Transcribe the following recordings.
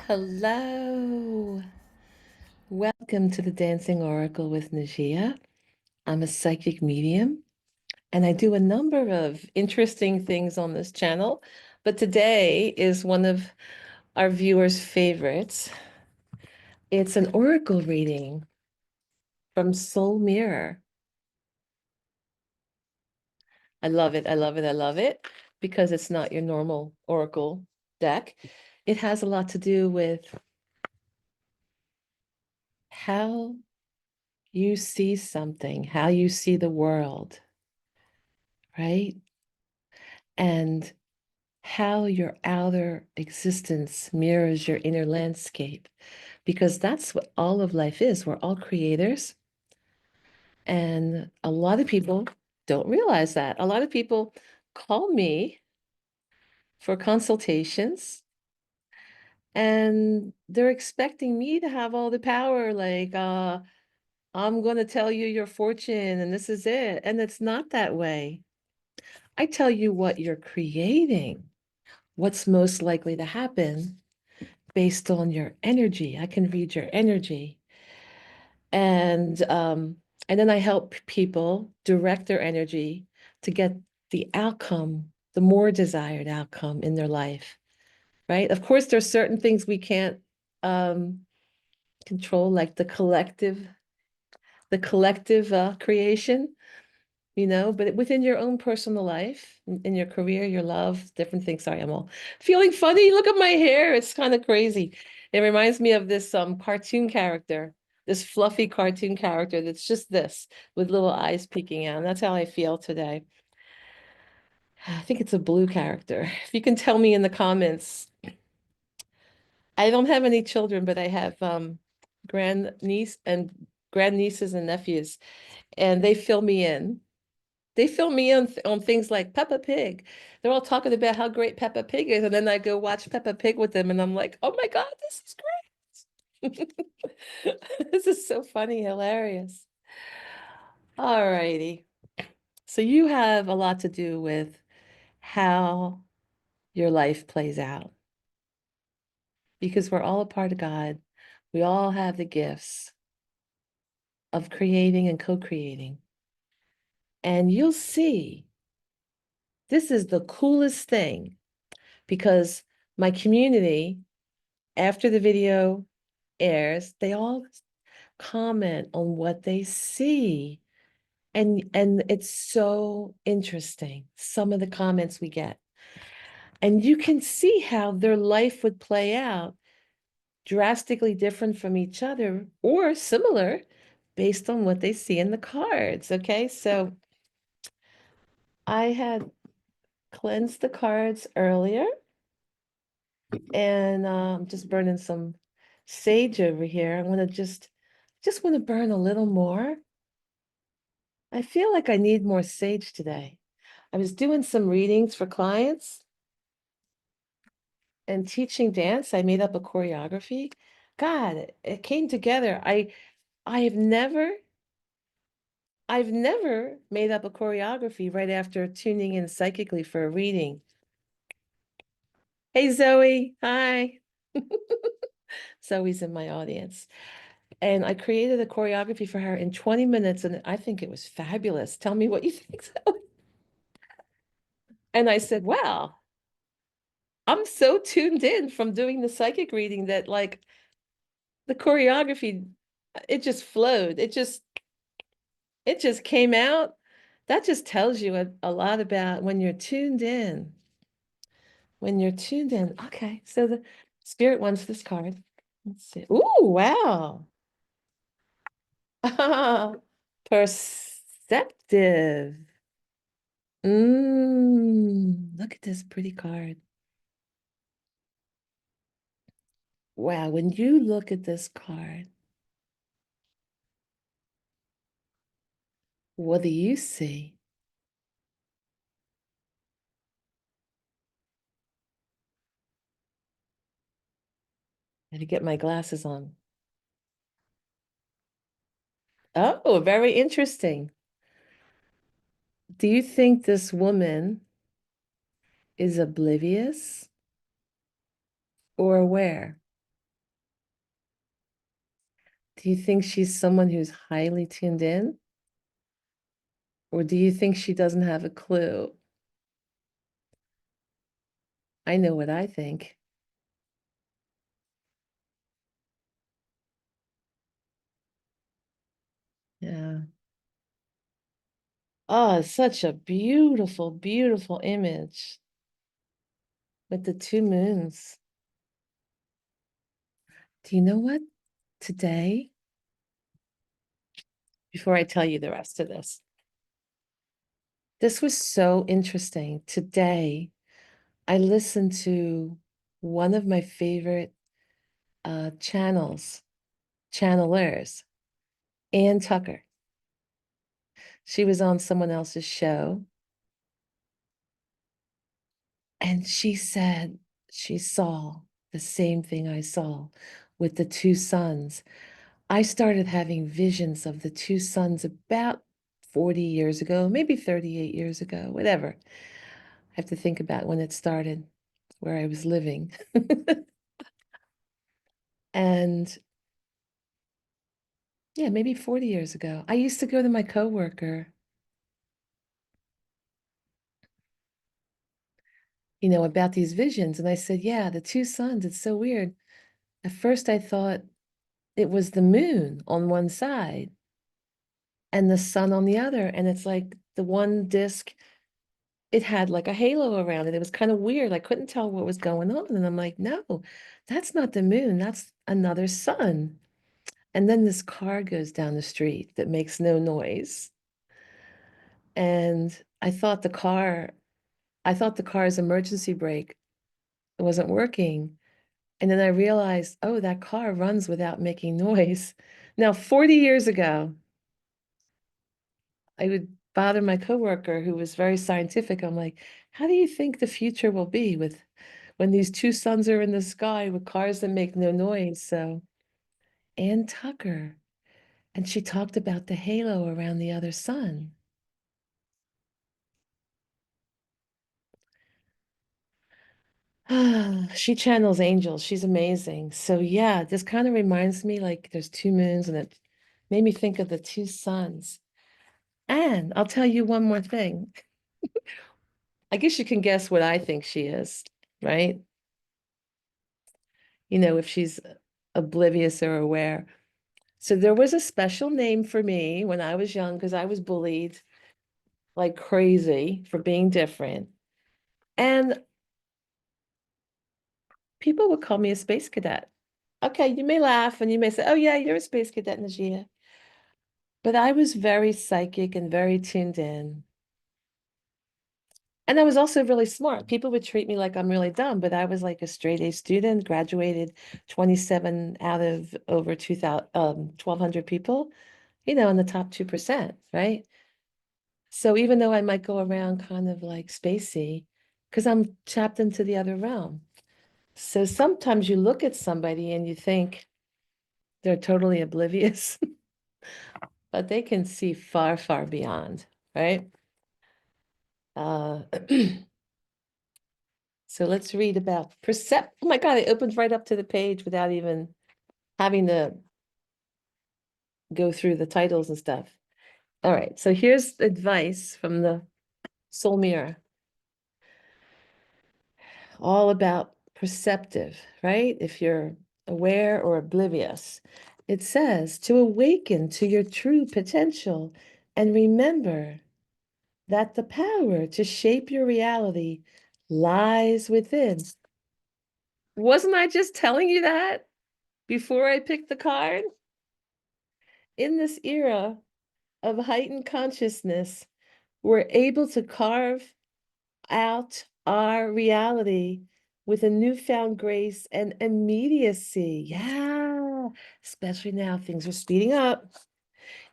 Hello. Welcome to the Dancing Oracle with Najia. I'm a psychic medium and I do a number of interesting things on this channel, but today is one of our viewers' favorites. It's an oracle reading from Soul Mirror. I love it. I love it. I love it because it's not your normal oracle deck. It has a lot to do with how you see something, how you see the world, right? And how your outer existence mirrors your inner landscape, because that's what all of life is. We're all creators. And a lot of people don't realize that. A lot of people call me for consultations and they're expecting me to have all the power, like, I'm going to tell you your fortune and this is it. And it's not that way. I tell you what you're creating, what's most likely to happen based on your energy. I can read your energy. And then I help people direct their energy to get the outcome, the more desired outcome in their life, right? Of course, there's certain things we can't um, control, like the collective creation, but within your own personal life, in your career, your love, different things. Sorry, I'm all feeling funny. Look at my hair. It's kind of crazy. It reminds me of this cartoon character, this fluffy cartoon character that's just this with little eyes peeking out. And that's how I feel today. I think it's a blue character. If you can tell me in the comments. I don't have any children, but I have grandnieces and nephews, and they fill me in. They fill me in on things like Peppa Pig. They're all talking about how great Peppa Pig is, and then I go watch Peppa Pig with them, and I'm like, oh my God, this is great. This is so funny, hilarious. All righty. So you have a lot to do with how your life plays out because we're all a part of God. We all have the gifts of creating and co-creating. And you'll see this is the coolest thing because my community, after the video airs, they all comment on what they see. And it's so interesting, some of the comments we get. And you can see how their life would play out drastically different from each other or similar based on what they see in the cards. Okay, so I had cleansed the cards earlier and just burning some sage over here. I want to just want to burn a little more. I feel like I need more sage today. I was doing some readings for clients and teaching dance. I made up a choreography. God, it came together. I've never I've never made up a choreography right after tuning in psychically for a reading. Hey Zoe, hi. Zoe's in my audience. And I created a choreography for her in 20 minutes, and I think it was fabulous. Tell me what you think, Zoe. And I said, wow, I'm so tuned in from doing the psychic reading that like the choreography, it just flowed. It just came out. That just tells you a lot about when you're tuned in. When you're tuned in. Okay, so the spirit wants this card. Let's see. Ooh, wow. Perceptive. Look at this pretty card. Wow, when you look at this card, what do you see? I had to get my glasses on. Oh, very interesting. Do you think this woman is oblivious or aware? Do you think she's someone who's highly tuned in? Or do you think she doesn't have a clue? I know what I think. Yeah. Oh, it's such a beautiful, beautiful image with the two moons. Do you know what? Today, before I tell you the rest of this was so interesting. Today, I listened to one of my favorite channelers, Ann Tucker. She was on someone else's show, and she said she saw the same thing I saw with the two suns. I started having visions of the two suns about 40 years ago, maybe 38 years ago, whatever. I have to think about when it started, where I was living. And yeah, maybe 40 years ago. I used to go to my coworker, about these visions. And I said, yeah, the two suns, it's so weird. At first, I thought it was the moon on one side and the sun on the other. And it's like the one disc, it had like a halo around it. It was kind of weird. I couldn't tell what was going on. And I'm like, no, that's not the moon. That's another sun. And then this car goes down the street that makes no noise. And I thought the car's emergency brake wasn't working. And then I realized, oh, that car runs without making noise. Now, 40 years ago, I would bother my coworker who was very scientific. I'm like, how do you think the future will be with when these two suns are in the sky with cars that make no noise? So Ann Tucker, and she talked about the halo around the other sun. She channels angels. She's amazing. So yeah, this kind of reminds me like there's two moons and it made me think of the two suns. And I'll tell you one more thing. I guess you can guess what I think she is, right? If she's oblivious or aware. So there was a special name for me when I was young because I was bullied like crazy for being different. And people would call me a space cadet. Okay, you may laugh and you may say, oh, yeah, you're a space cadet, Najia. But I was very psychic and very tuned in. And I was also really smart. People would treat me like I'm really dumb, but I was like a straight A student, graduated 27 out of over 2,000, 1,200 people, in the top 2%, right? So even though I might go around kind of like spacey, because I'm tapped into the other realm. So sometimes you look at somebody and you think they're totally oblivious, but they can see far, far beyond, right? Uh, so let's read about percept. Oh my God, it opens right up to the page without even having to go through the titles and stuff. All right, so here's advice from the Soul Mirror, all about perceptive, right? If you're aware or oblivious, it says to awaken to your true potential and remember that the power to shape your reality lies within. Wasn't I just telling you that before I picked the card? In this era of heightened consciousness, we're able to carve out our reality with a newfound grace and immediacy. Yeah, especially now things are speeding up.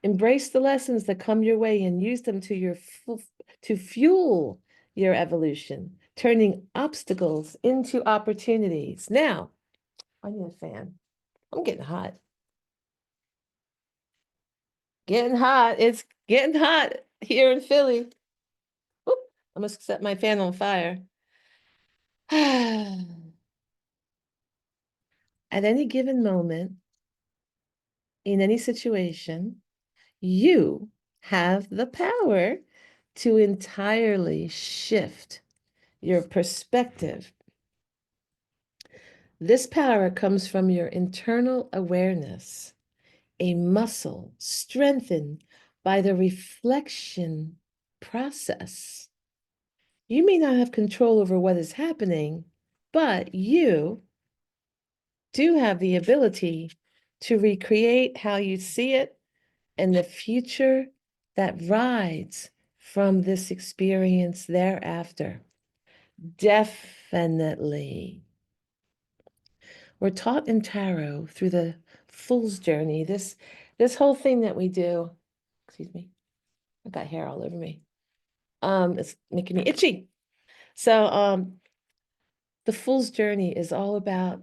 Embrace the lessons that come your way and use them to fuel your evolution, turning obstacles into opportunities. Now, I need a fan. I'm getting hot. Getting hot. It's getting hot here in Philly. Oop, I must set my fan on fire. At any given moment, in any situation, you have the power to entirely shift your perspective. This power comes from your internal awareness, a muscle strengthened by the reflection process. You may not have control over what is happening, but you do have the ability to recreate how you see it and the future that rides from this experience thereafter. Definitely. We're taught in tarot through the fool's journey. This whole thing that we do, excuse me, I got hair all over me. It's making me itchy. So the fool's journey is all about,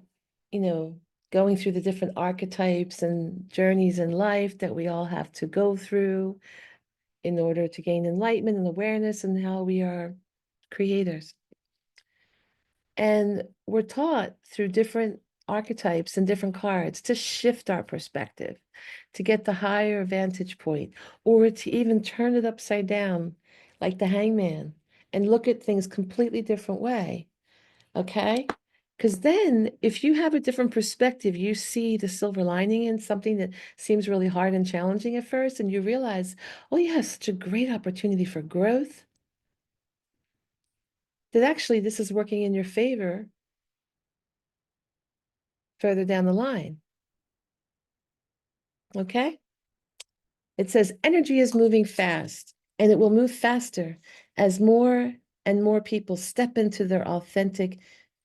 going through the different archetypes and journeys in life that we all have to go through in order to gain enlightenment and awareness and how we are creators. And we're taught through different archetypes and different cards to shift our perspective, to get the higher vantage point, or to even turn it upside down, like the hangman, and look at things completely different way. Okay? Because then if you have a different perspective, you see the silver lining in something that seems really hard and challenging at first, and you realize, oh, yeah, such a great opportunity for growth, that actually this is working in your favor further down the line. Okay? It says energy is moving fast, and it will move faster as more and more people step into their authentic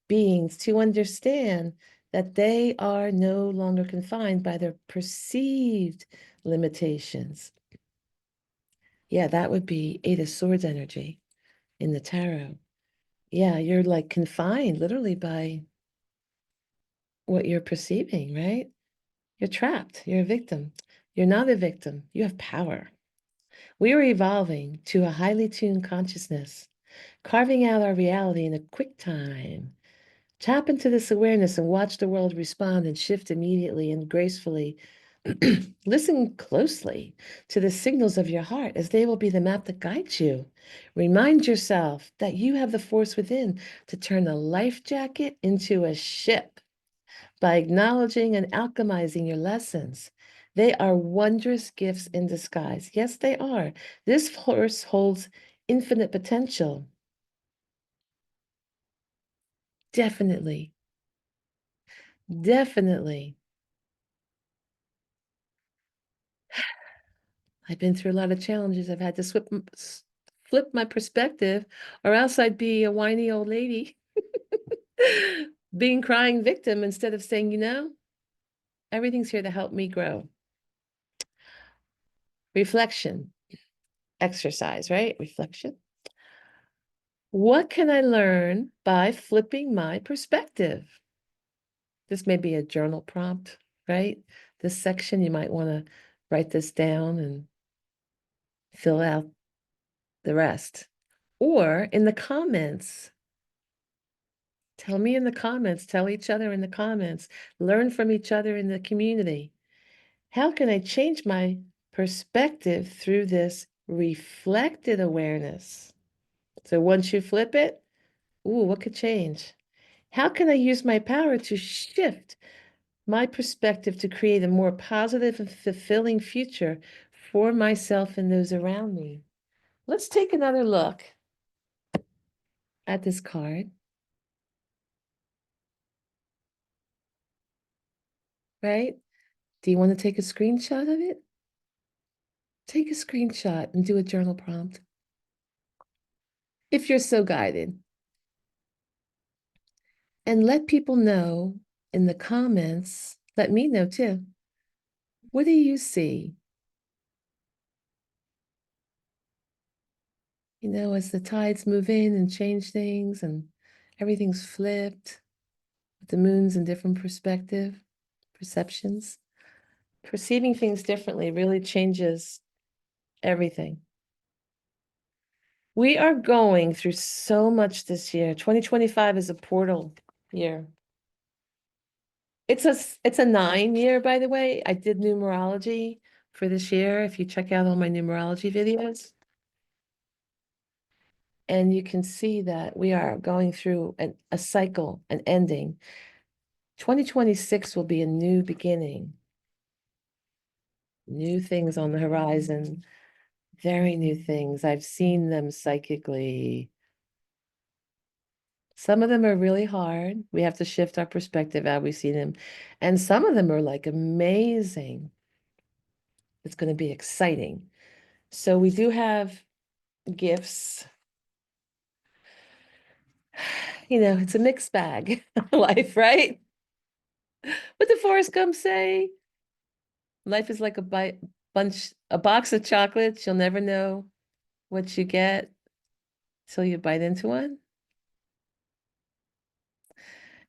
beings to understand that they are no longer confined by their perceived limitations. Yeah, that would be Eight of Swords energy in the tarot. Yeah, you're like confined literally by what you're perceiving, right? You're trapped. You're a victim. You're not a victim. You have power. We are evolving to a highly tuned consciousness, carving out our reality in a quick time. Tap into this awareness and watch the world respond and shift immediately and gracefully. Listen closely to the signals of your heart, as they will be the map that guides you. Remind yourself that you have the force within to turn a life jacket into a ship by acknowledging and alchemizing your lessons. They are wondrous gifts in disguise. Yes, they are. This force holds infinite potential. Definitely. Definitely. I've been through a lot of challenges. I've had to flip my perspective, or else I'd be a whiny old lady being crying victim instead of saying, everything's here to help me grow. Reflection, exercise, right? Reflection. What can I learn by flipping my perspective? This may be a journal prompt, right? This section, you might want to write this down and fill out the rest. Or in the comments, tell me in the comments, tell each other in the comments, learn from each other in the community. How can I change my perspective through this reflected awareness? So once you flip it, ooh, what could change? How can I use my power to shift my perspective to create a more positive and fulfilling future for myself and those around me? Let's take another look at this card, right? Do you want to take a screenshot of it? Take a screenshot and do a journal prompt if you're so guided. And let people know in the comments, let me know too. What do you see? As the tides move in and change things and everything's flipped, with the moon's in different perceptions. Perceiving things differently really changes everything. We are going through so much this year. 2025 is a portal year. It's a 9 year, by the way. I did numerology for this year. If you check out all my numerology videos, and you can see that we are going through a cycle, an ending. 2026 will be a new beginning, new things on the horizon, very new things. I've seen them psychically. Some of them are really hard. We have to shift our perspective how we see them. And some of them are like amazing. It's going to be exciting. So we do have gifts. You know, it's a mixed bag, life, right? What did Forrest Gump say? Life is like a box of chocolates. You'll never know what you get till you bite into one.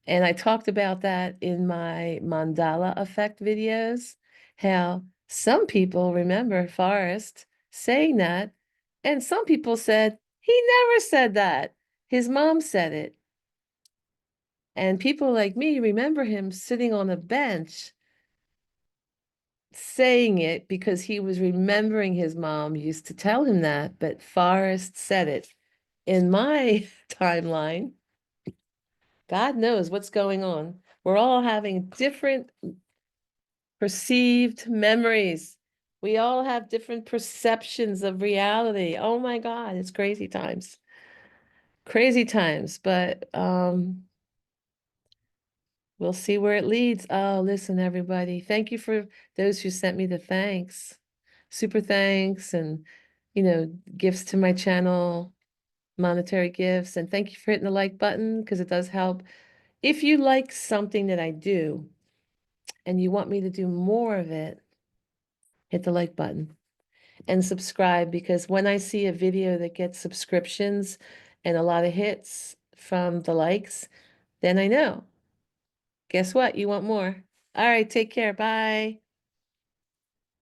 And I talked about that in my mandala effect videos, how some people remember Forrest saying that, and some people said, he never said that. His mom said it. And people like me remember him sitting on a bench saying it because he was remembering his mom used to tell him that, but Forrest said it. In my timeline, God knows what's going on. We're all having different perceived memories. We all have different perceptions of reality. Oh my God, it's crazy times. Crazy times, but we'll see where it leads. Oh, listen, everybody. Thank you for those who sent me the thanks. Super thanks and gifts to my channel, monetary gifts, and thank you for hitting the like button because it does help. If you like something that I do and you want me to do more of it, hit the like button and subscribe because when I see a video that gets subscriptions and a lot of hits from the likes, then I know. Guess what? You want more. All right, take care. Bye.